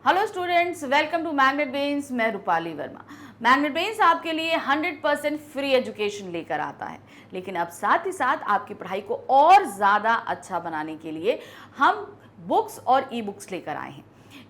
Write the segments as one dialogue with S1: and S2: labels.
S1: Hello students, welcome to Magnet Brains. मैं Rupali Verma. Magnet brains आपके लिए 100% फ्री एजुकेशन लेकर आता है, लेकिन अब साथ ही साथ आपकी पढ़ाई को और ज़्यादा अच्छा बनाने के लिए हम बुक्स और ई बुक्स लेकर आए हैं।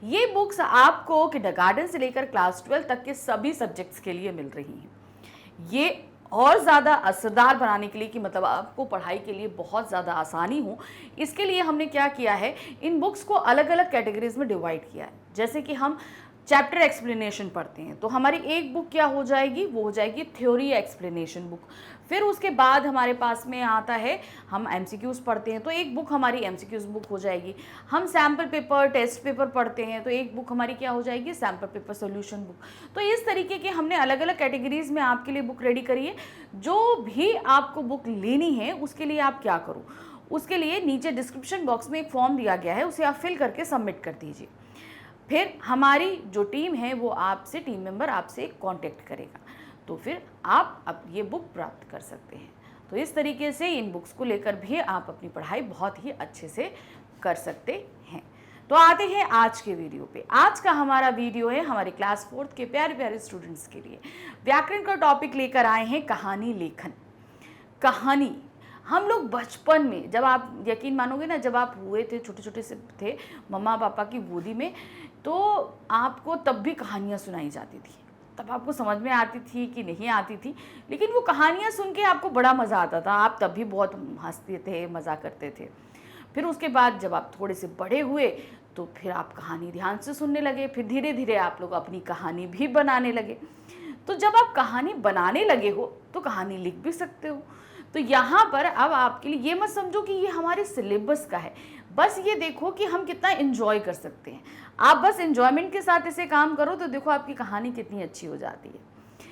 S1: ये बुक्स आपको किंडरगार्टन से लेकर क्लास 12 तक के सभी सब्जेक्ट्स के लिए मिल रही हैं। ये और ज़्यादा असरदार बनाने के लिए कि मतलब आपको पढ़ाई के लिए बहुत ज़्यादा आसानी हो, इसके लिए हमने क्या किया है, इन बुक्स को अलग अलग कैटेगरीज में डिवाइड किया है। जैसे कि हम चैप्टर एक्सप्लेनेशन पढ़ते हैं तो हमारी एक बुक क्या हो जाएगी, वो हो जाएगी थ्योरी एक्सप्लेनेशन बुक। फिर उसके बाद हमारे पास में आता है, हम एमसीक्यूज़ पढ़ते हैं तो एक बुक हमारी एमसीक्यूज़ बुक हो जाएगी। हम सैम्पल पेपर, टेस्ट पेपर पढ़ते हैं तो एक बुक हमारी क्या हो जाएगी, सैम्पल पेपर सोल्यूशन बुक। तो इस तरीके के हमने अलग अलग कैटेगरीज में आपके लिए बुक रेडी करी है। जो भी आपको बुक लेनी है उसके लिए आप क्या करो, उसके लिए नीचे डिस्क्रिप्शन बॉक्स में एक फॉर्म दिया गया है, उसे आप फिल करके सबमिट कर दीजिए। फिर हमारी जो टीम है वो आपसे, टीम मेंबर आपसे कांटेक्ट करेगा, तो फिर आप अब ये बुक प्राप्त कर सकते हैं। तो इस तरीके से इन बुक्स को लेकर भी आप अपनी पढ़ाई बहुत ही अच्छे से कर सकते हैं। तो आते हैं आज के वीडियो पे। आज का हमारा वीडियो है हमारे क्लास 4th के प्यारे प्यारे स्टूडेंट्स के लिए। व्याकरण का टॉपिक लेकर आए हैं कहानी लेखन। कहानी हम लोग बचपन में, जब आप यकीन मानोगे ना, जब आप हुए थे, छोटे छोटे से थे मम्मा पापा की गोदी में, तो आपको तब भी कहानियाँ सुनाई जाती थी। तब आपको समझ में आती थी कि नहीं आती थी, लेकिन वो कहानियाँ सुन के आपको बड़ा मज़ा आता था। आप तब भी बहुत हंसते थे, मज़ा करते थे। फिर उसके बाद जब आप थोड़े से बड़े हुए तो फिर आप कहानी ध्यान से सुनने लगे। फिर धीरे धीरे आप लोग अपनी कहानी भी बनाने लगे। तो जब आप कहानी बनाने लगे हो तो कहानी लिख भी सकते हो। तो यहाँ पर अब आपके लिए ये मत समझो कि ये हमारे सिलेबस का है, बस ये देखो कि हम कितना एंजॉय कर सकते हैं। आप बस एंजॉयमेंट के साथ इसे काम करो तो देखो आपकी कहानी कितनी अच्छी हो जाती है।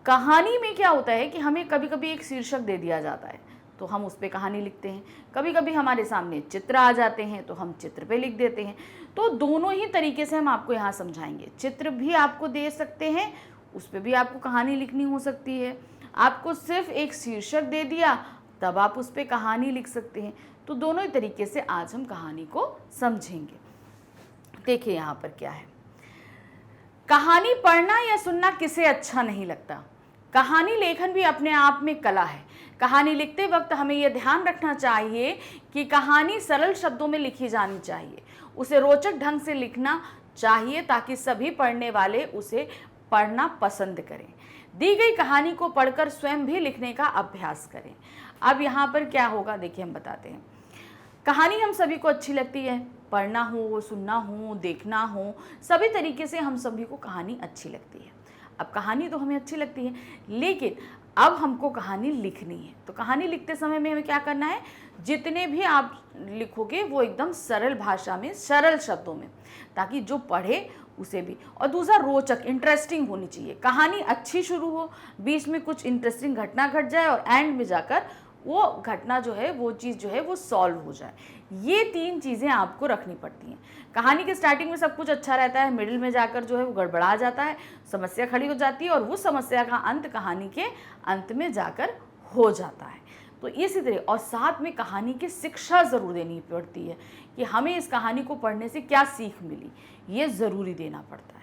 S1: कहानी में क्या होता है कि हमें कभी कभी एक शीर्षक दे दिया जाता है तो हम उस पर कहानी लिखते हैं। कभी कभी हमारे सामने चित्र आ जाते हैं तो हम चित्र पे लिख देते हैं। तो दोनों ही तरीके से हम आपको यहाँ समझाएंगे। चित्र भी आपको दे सकते हैं, उस पर भी आपको कहानी लिखनी हो सकती है। आपको सिर्फ एक शीर्षक दे दिया तब आप उस पर कहानी लिख सकते हैं। तो दोनों ही तरीके से आज हम कहानी को समझेंगे। देखिए यहाँ पर क्या है, कहानी पढ़ना या सुनना किसे अच्छा नहीं लगता। कहानी लेखन भी अपने आप में कला है। कहानी लिखते वक्त हमें यह ध्यान रखना चाहिए कि कहानी सरल शब्दों में लिखी जानी चाहिए, उसे रोचक ढंग से लिखना चाहिए ताकि सभी पढ़ने वाले उसे पढ़ना पसंद करें। दी गई कहानी को पढ़कर स्वयं भी लिखने का अभ्यास करें। अब यहाँ पर क्या होगा, देखिए हम बताते हैं। कहानी हम सभी को अच्छी लगती है, पढ़ना हो, सुनना हो, देखना हो, सभी तरीके से हम सभी को कहानी अच्छी लगती है। अब कहानी तो हमें अच्छी लगती है, लेकिन अब हमको कहानी लिखनी है। तो कहानी लिखते समय में हमें क्या करना है, जितने भी आप लिखोगे वो एकदम सरल भाषा में, सरल शब्दों में, ताकि जो पढ़े उसे भी। और दूसरा, रोचक, इंटरेस्टिंग होनी चाहिए। कहानी अच्छी शुरू हो, बीच में कुछ इंटरेस्टिंग घटना घट जाए और एंड में जाकर वो घटना जो है, वो चीज़ जो है वो सॉल्व हो जाए। ये 3 चीज़ें आपको रखनी पड़ती हैं। कहानी के स्टार्टिंग में सब कुछ अच्छा रहता है, मिडिल में जाकर जो है वो गड़बड़ा जाता है, समस्या खड़ी हो जाती है और वो समस्या का अंत कहानी के अंत में जाकर हो जाता है। तो इसी तरह, और साथ में कहानी की शिक्षा ज़रूर देनी पड़ती है कि हमें इस कहानी को पढ़ने से क्या सीख मिली, ये ज़रूरी देना पड़ता है।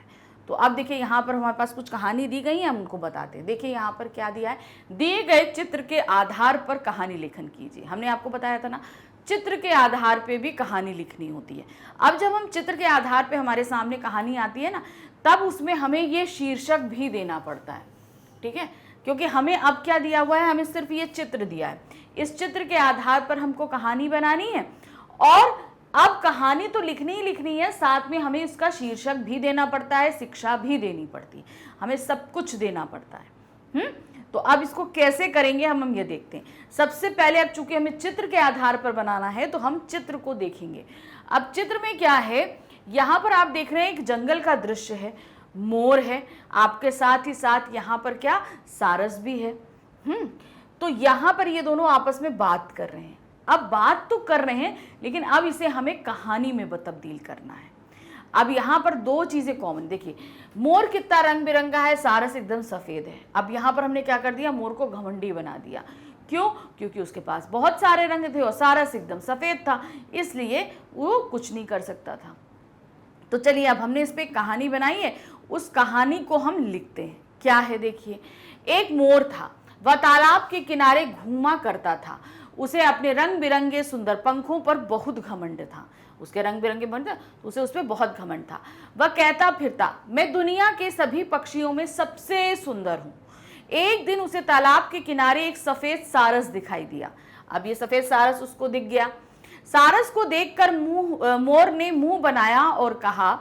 S1: तो अब देखिए यहाँ पर हमारे पास कुछ कहानी दी गई है, हम उनको बताते हैं। देखिए यहाँ पर क्या दिया है, दिए गए चित्र के आधार पर कहानी लेखन कीजिए। हमने आपको बताया था ना, चित्र के आधार पे भी कहानी लिखनी होती है। अब जब हम चित्र के आधार पे हमारे सामने कहानी आती है ना, तब उसमें हमें ये शीर्षक भी देना पड़ता है, ठीक है, क्योंकि हमें अब क्या दिया हुआ है, हमें सिर्फ ये चित्र दिया है। इस चित्र के आधार पर हमको कहानी बनानी है और अब कहानी तो लिखनी ही लिखनी है, साथ में हमें इसका शीर्षक भी देना पड़ता है, शिक्षा भी देनी पड़ती है, हमें सब कुछ देना पड़ता है। तो अब इसको कैसे करेंगे हम ये देखते हैं। सबसे पहले, अब चूंकि हमें चित्र के आधार पर बनाना है तो हम चित्र को देखेंगे। अब चित्र में क्या है, यहाँ पर आप देख रहे हैं एक जंगल का दृश्य है, मोर है, आपके साथ ही साथ यहाँ पर क्या, सारस भी है। तो यहाँ पर ये दोनों आपस में बात कर रहे हैं। अब बात तो कर रहे हैं, लेकिन अब इसे हमें कहानी में तब्दील करना है। अब यहाँ पर 2 चीजें कॉमन, देखिए, मोर कितना रंग बिरंगा है, सारस एकदम सफेद है। अब यहाँ पर हमने क्या कर दिया, मोर को घमंडी बना दिया। क्यों, क्योंकि उसके पास बहुत सारे रंग थे और सारस एकदम सफेद था, इसलिए वो कुछ नहीं कर सकता था। तो चलिए अब हमने इस पे एक कहानी बनाई है, उस कहानी को हम लिखते हैं। क्या है देखिए, एक मोर था, वह तालाब के किनारे घूमा करता था। उसे अपने रंग बिरंगे सुंदर पंखों पर बहुत घमंड था। उसके रंग बिरंगे पंख थे, उसे उस पर बहुत घमंड था। वह कहता फिरता, मैं दुनिया के सभी पक्षियों में सबसे सुंदर हूँ। एक दिन उसे तालाब के किनारे एक सफेद सारस दिखाई दिया। अब ये सफेद सारस उसको दिख गया। सारस को देखकर मोर ने मुंह बनाया और कहा,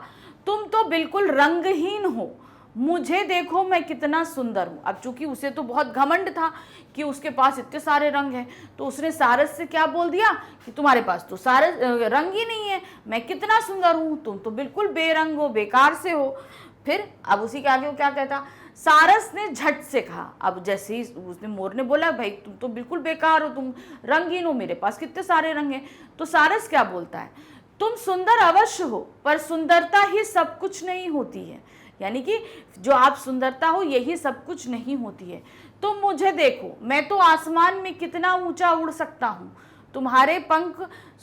S1: तुम तो बिल्कुल रंगहीन हो, मुझे देखो मैं कितना सुंदर हूं। अब चूंकि उसे तो बहुत घमंड था कि उसके पास इतने सारे रंग हैं, तो उसने सारस से क्या बोल दिया कि तुम्हारे पास तो सारे रंग ही नहीं है, मैं कितना सुंदर हूं, तुम तो बिल्कुल बेरंग हो, बेकार से हो। फिर अब उसी के आगे वो क्या कहता, सारस ने झट से कहा, अब जैसे ही उसने मोर ने बोला, भाई तुम तो बिल्कुल बेकार हो, तुम रंगहीन हो, मेरे पास कितने सारे रंग हैं। तो सारस क्या बोलता है, तुम सुंदर अवश्य हो, पर सुंदरता ही सब कुछ नहीं होती है। यानी कि जो आप सुंदरता हो यही सब कुछ नहीं होती है। तुम मुझे देखो, मैं तो आसमान में कितना ऊंचा उड़ सकता हूँ। तुम्हारे पंख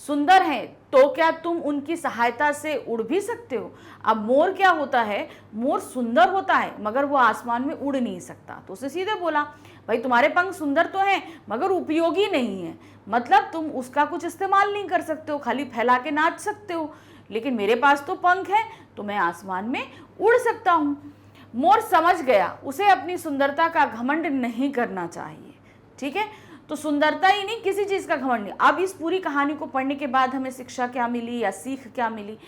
S1: सुंदर हैं, तो क्या तुम उनकी सहायता से उड़ भी सकते हो? अब मोर क्या होता है, मोर सुंदर होता है मगर वो आसमान में उड़ नहीं सकता। तो उसे सीधे बोला, भाई तुम्हारे पंख सुंदर तो हैं मगर उपयोगी नहीं है, मतलब तुम उसका कुछ इस्तेमाल नहीं कर सकते हो, खाली फैला के नाच सकते हो। लेकिन मेरे पास तो पंख है, तो मैं आसमान में उड़ सकता हूँ। मोर समझ गया उसे अपनी सुंदरता का घमंड नहीं करना चाहिए। ठीक है, तो सुंदरता ही नहीं, किसी चीज का घमंड नहीं। अब इस पूरी कहानी को पढ़ने के बाद हमें शिक्षा क्या मिली या सीख क्या मिली?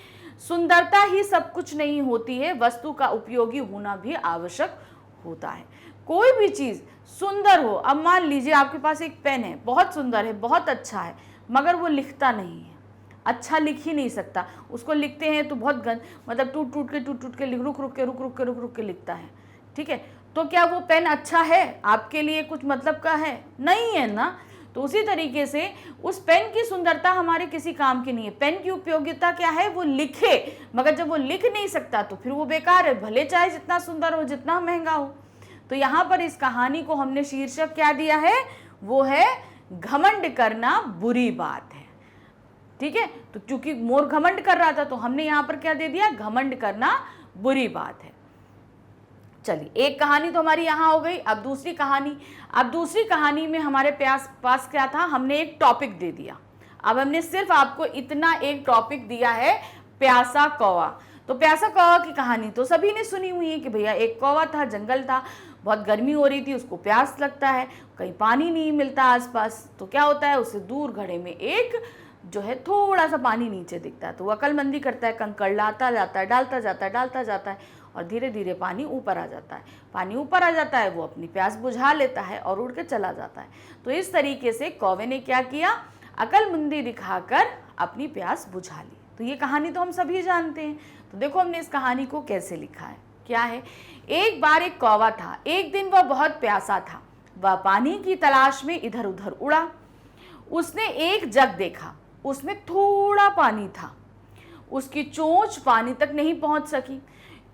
S1: सुंदरता ही सब कुछ नहीं होती है, वस्तु का उपयोगी होना भी आवश्यक होता है। कोई भी चीज सुंदर हो, अब मान लीजिए आपके पास एक पेन है, बहुत सुंदर है, बहुत अच्छा है, मगर वो लिखता नहीं है, अच्छा लिख ही नहीं सकता। उसको लिखते हैं तो बहुत मतलब टूट टूट के रुक रुक के लिखता है। ठीक है, तो क्या वो पेन अच्छा है, आपके लिए कुछ मतलब का है? नहीं है ना। तो उसी तरीके से उस पेन की सुंदरता हमारे किसी काम की नहीं है। पेन की उपयोगिता क्या है, वो लिखे, मगर जब वो लिख नहीं सकता तो फिर वो बेकार है, भले चाहे जितना सुंदर हो, जितना महंगा हो। तो यहाँ पर इस कहानी को हमने शीर्षक क्या दिया है, वो है घमंड करना बुरी बात है। ठीक है, तो क्योंकि मोर घमंड कर रहा था तो हमने यहां पर क्या दे दिया, घमंड करना बुरी बात है। चलिए, एक कहानी तो हमारी यहां हो गई। अब दूसरी कहानी में हमारे पास क्या था, हमने एक टॉपिक दे दिया। अब हमने सिर्फ आपको इतना एक टॉपिक दिया है, प्यासा कौवा। तो प्यासा कौवा की कहानी तो सभी ने सुनी हुई है कि भैया एक कौवा था, जंगल था, बहुत गर्मी हो रही थी, उसको प्यास लगता है, कहीं पानी नहीं मिलता आसपास, तो क्या होता है, उसे दूर घड़े में एक जो है थोड़ा सा पानी नीचे दिखता है, तो वो अकलमंदी करता है, कंकड़ लाता जाता है, डालता जाता है और धीरे धीरे पानी ऊपर आ जाता है। पानी ऊपर आ जाता है, वो अपनी प्यास बुझा लेता है और उड़ के चला जाता है। तो इस तरीके से कौवे ने क्या किया, अकलमंदी दिखाकर अपनी प्यास बुझा ली। तो ये कहानी तो हम सभी जानते हैं। तो देखो हमने इस कहानी को कैसे लिखा है। क्या है, एक बार एक कौवा था। एक दिन वह बहुत प्यासा था। वह पानी की तलाश में इधर उधर उड़ा। उसने एक जग देखा, उसमें थोड़ा पानी था, उसकी चोंच पानी तक नहीं पहुंच सकी।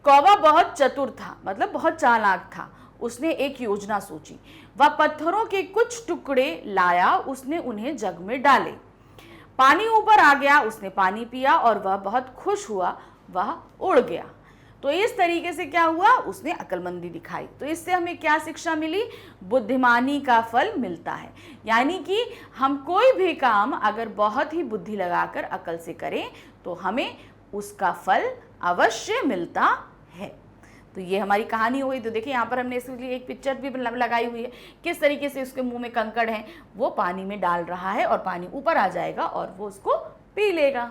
S1: कौवा बहुत चतुर था, मतलब बहुत चालाक था। उसने एक योजना सोची। वह पत्थरों के कुछ टुकड़े लाया, उसने उन्हें जग में डाले। पानी ऊपर आ गया, उसने पानी पिया और वह बहुत खुश हुआ, वह उड़ गया। तो इस तरीके से क्या हुआ, उसने अक्लमंदी दिखाई। तो इससे हमें क्या शिक्षा मिली, बुद्धिमानी का फल मिलता है। यानी कि हम कोई भी काम अगर बहुत ही बुद्धि लगाकर अकल से करें तो हमें उसका फल अवश्य मिलता है। तो ये हमारी कहानी हो गई। तो देखिए यहाँ पर हमने इसके लिए एक पिक्चर भी लगाई हुई है, किस तरीके से उसके मुंह में कंकड़ है, वो पानी में डाल रहा है और पानी ऊपर आ जाएगा और वो उसको पी लेगा।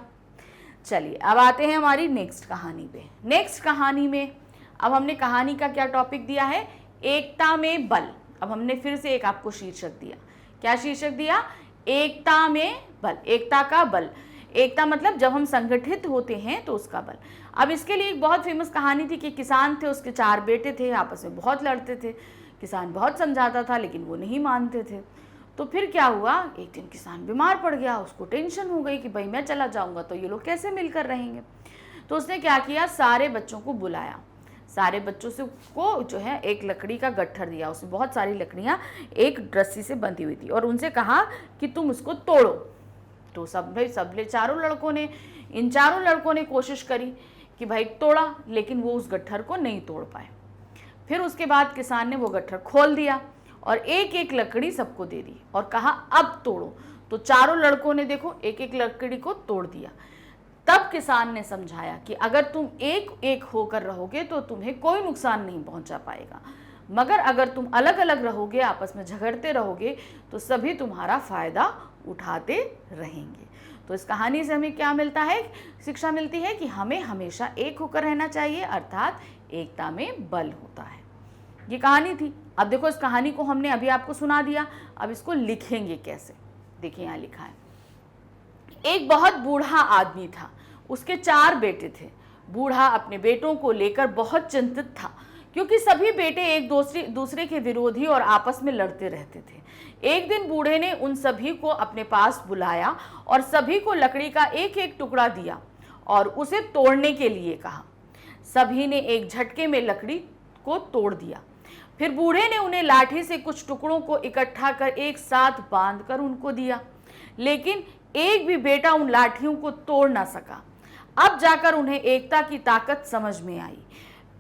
S1: चलिए अब आते हैं हमारी नेक्स्ट कहानी पे। नेक्स्ट कहानी में अब हमने कहानी का क्या टॉपिक दिया है, एकता में बल। अब हमने फिर से एक आपको शीर्षक दिया। क्या शीर्षक दिया, एकता में बल, एकता का बल। एकता मतलब जब हम संगठित होते हैं तो उसका बल। अब इसके लिए एक बहुत फेमस कहानी थी कि किसान थे, उसके 4 बेटे थे, आपस में बहुत लड़ते थे। किसान बहुत समझाता था लेकिन वो नहीं मानते थे। तो फिर क्या हुआ, एक दिन किसान बीमार पड़ गया, उसको टेंशन हो गई कि भाई मैं चला जाऊंगा तो ये लोग कैसे मिलकर रहेंगे। तो उसने क्या किया, सारे बच्चों को बुलाया, सारे बच्चों से को जो है एक लकड़ी का गट्ठर दिया, उसमें बहुत सारी लकड़ियां एक रस्सी से बंधी हुई थी और उनसे कहा कि तुम उसको तोड़ो। तो सब चारों लड़कों ने कोशिश करी कि भाई तोड़ा, लेकिन वो उस गट्ठर को नहीं तोड़ पाए। फिर उसके बाद किसान ने वो गट्ठर खोल दिया और एक एक लकड़ी सबको दे दी और कहा अब तोड़ो। तो चारों लड़कों ने देखो एक एक लकड़ी को तोड़ दिया। तब किसान ने समझाया कि अगर तुम एक एक होकर रहोगे तो तुम्हें कोई नुकसान नहीं पहुंचा पाएगा, मगर अगर तुम अलग अलग रहोगे, आपस में झगड़ते रहोगे, तो सभी तुम्हारा फायदा उठाते रहेंगे। तो इस कहानी से हमें क्या मिलता है, शिक्षा मिलती है कि हमें हमेशा एक होकर रहना चाहिए, अर्थात एकता में बल होता है। ये कहानी थी। अब देखो इस कहानी को हमने अभी आपको सुना दिया, अब इसको लिखेंगे कैसे। देखिए यहाँ लिखा है, एक बहुत बूढ़ा आदमी था, उसके 4 बेटे थे। बूढ़ा अपने बेटों को लेकर बहुत चिंतित था, क्योंकि सभी बेटे एक दूसरे के विरोधी और आपस में लड़ते रहते थे। एक दिन बूढ़े ने उन सभी को अपने पास बुलाया और सभी को लकड़ी का एक एक टुकड़ा दिया और उसे तोड़ने के लिए कहा। सभी ने एक झटके में लकड़ी को तोड़ दिया। फिर बूढ़े ने उन्हें लाठी से कुछ टुकड़ों को इकट्ठा कर एक साथ बांधकर उनको दिया, लेकिन एक भी बेटा उन लाठियों को तोड़ ना सका। अब जाकर उन्हें एकता की ताकत समझ में आई।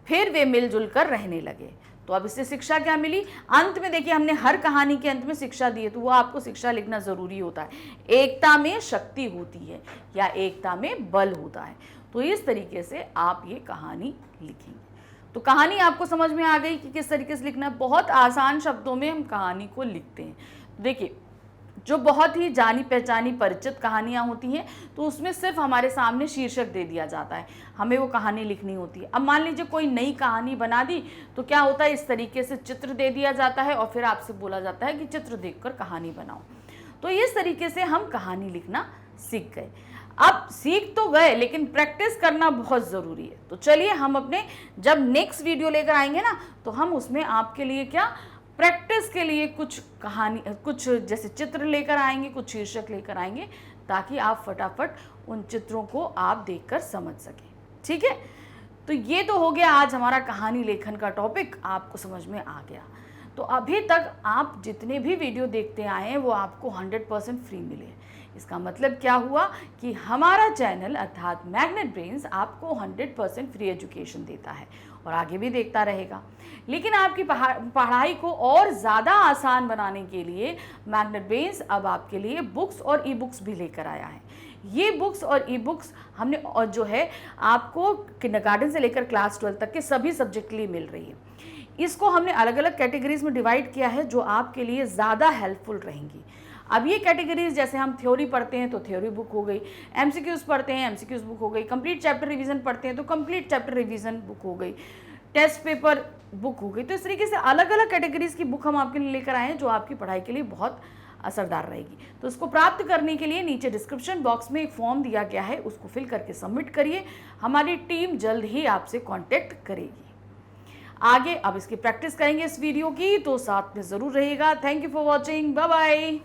S1: फिर वे मिलजुल कर रहने लगे। तो अब इससे शिक्षा क्या मिली? अंत में देखिए, हमने हर कहानी के अंत में शिक्षा दी है, तो वो आपको शिक्षा लिखना जरूरी होता है। एकता में शक्ति होती है या एकता में बल होता है। तो इस तरीके से आप ये कहानी लिखेंगे। तो कहानी आपको समझ में आ गई कि किस तरीके से लिखना है। बहुत आसान शब्दों में हम कहानी को लिखते हैं। देखिए, जो बहुत ही जानी पहचानी परिचित कहानियाँ होती हैं, तो उसमें सिर्फ हमारे सामने शीर्षक दे दिया जाता है, हमें वो कहानी लिखनी होती है। अब मान लीजिए कोई नई कहानी बना दी, तो क्या होता है, इस तरीके से चित्र दे दिया जाता है और फिर आपसे बोला जाता है कि चित्र देखकर कहानी बनाओ। तो इस तरीके से हम कहानी लिखना सीख गए। अब सीख तो गए, लेकिन प्रैक्टिस करना बहुत ज़रूरी है। तो चलिए हम अपने जब नेक्स्ट वीडियो लेकर आएंगे ना, तो हम उसमें आपके लिए क्या प्रैक्टिस के लिए कुछ कहानी, कुछ जैसे चित्र लेकर आएंगे, कुछ शीर्षक लेकर आएंगे, ताकि आप फटाफट उन चित्रों को आप देखकर समझ सकें। ठीक है, तो ये तो हो गया आज हमारा कहानी लेखन का टॉपिक, आपको समझ में आ गया। तो अभी तक आप जितने भी वीडियो देखते आए हैं वो आपको 100% फ्री मिले। इसका मतलब क्या हुआ कि हमारा चैनल अर्थात मैग्नेट ब्रेन्स आपको 100% फ्री एजुकेशन देता है और आगे भी देखता रहेगा। लेकिन आपकी पढ़ाई को और ज़्यादा आसान बनाने के लिए मैग्नेट ब्रेन्स अब आपके लिए बुक्स और ई बुक्स भी लेकर आया है। ये बुक्स और ई बुक्स हमने और जो है आपको किंडरगार्टन से लेकर क्लास 12 तक के सभी सब्जेक्ट के लिए मिल रही है। इसको हमने अलग अलग कैटेगरीज में डिवाइड किया है, जो आपके लिए ज़्यादा हेल्पफुल रहेंगी। अब ये कैटेगरीज, जैसे हम थ्योरी पढ़ते हैं तो थ्योरी बुक हो गई, एमसीक्यूज पढ़ते हैं एमसीक्यूज बुक हो गई, कंप्लीट चैप्टर रिवीजन पढ़ते हैं तो कंप्लीट चैप्टर रिवीजन बुक हो गई, टेस्ट पेपर बुक हो गई। तो इस तरीके से अलग अलग कैटेगरीज की बुक हम आपके लिए लेकर आए हैं, जो आपकी पढ़ाई के लिए बहुत असरदार रहेगी। तो उसको प्राप्त करने के लिए नीचे डिस्क्रिप्शन बॉक्स में एक फॉर्म दिया गया है, उसको फिल करके सबमिट करिए। हमारी टीम जल्द ही आपसे कॉन्टेक्ट करेगी। आगे अब इसकी प्रैक्टिस करेंगे इस वीडियो की, तो साथ में ज़रूर रहिएगा। Thank you for watching, bye bye.